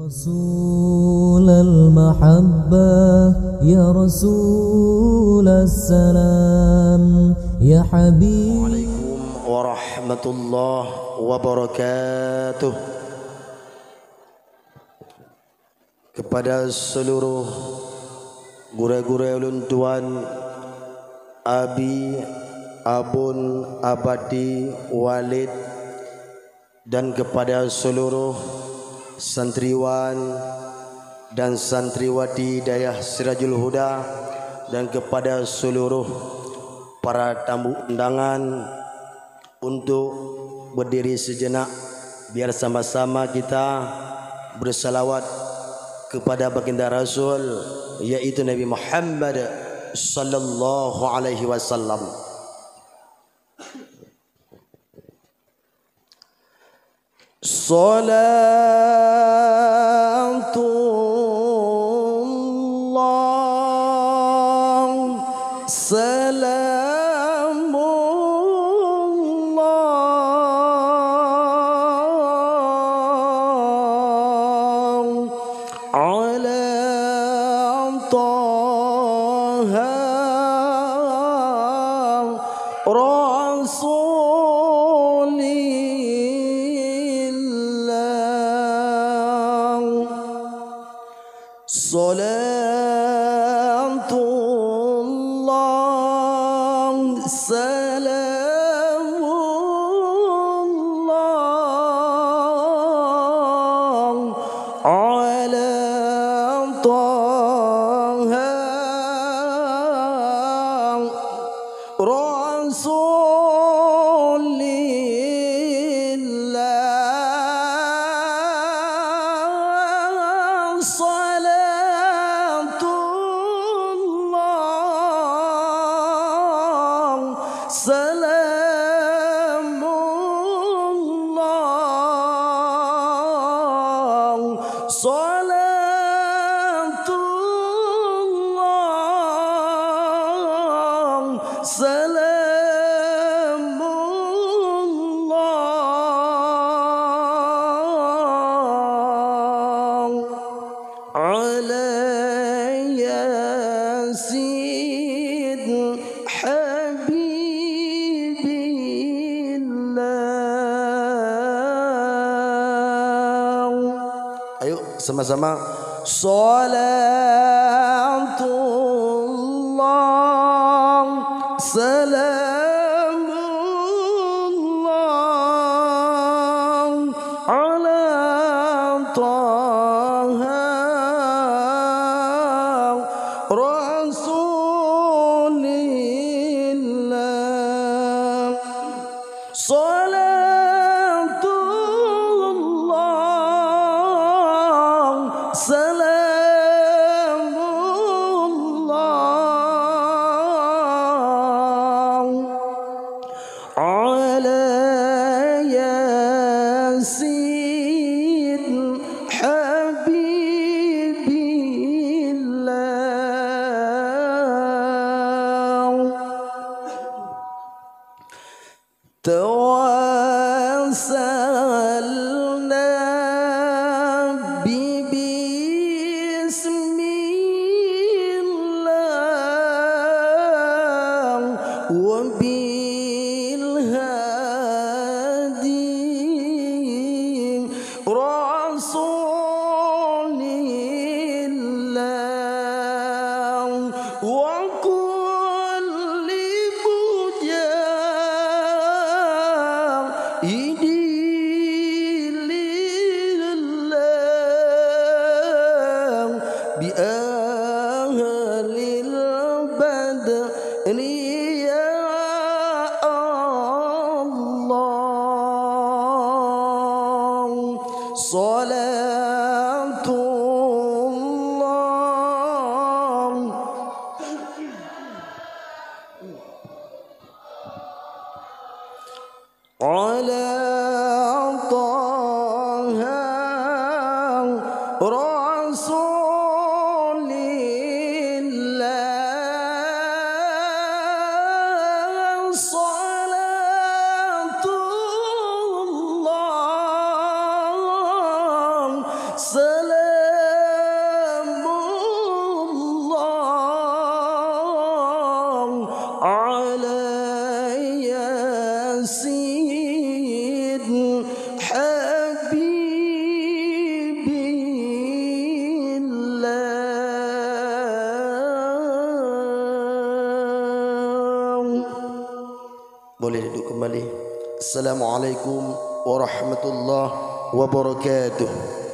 رسول المحبة يا رسول السلام يا حبيب. عليكم ورحمة الله وbarakatuh. Kepada seluruh guru-guru ulun tuan, abi, abun, abadi, walid, dan kepada seluruh santriwan dan santriwati Dayah Sirajul Huda, dan kepada seluruh para tamu undangan, untuk berdiri sejenak biar sama-sama kita bersalawat kepada baginda Rasul, yaitu Nabi Muhammad sallallahu alaihi wasallam. Salatullah salamullah ala Taha Rasulillah. Salatullah salamullah ala Taha Rasulillah. Salatullah salamullah salatullah salamullah ala Yasin Habibillah. Ayo sama-sama. Salatullah salamullah ala Taha Rasulillah. Salatullah salamullah ala Yasin Habibillah. Tawassalna bismillah wa bil hadi Rasulillah wa kulli idilillah bi ahlil badri ya Allah. Salatullah ala Taha Rasulillah. Salatullah salam على ياسين حبيب الله. Boleh duduk kembali. Assalamualaikum warahmatullahi wabarakatuh.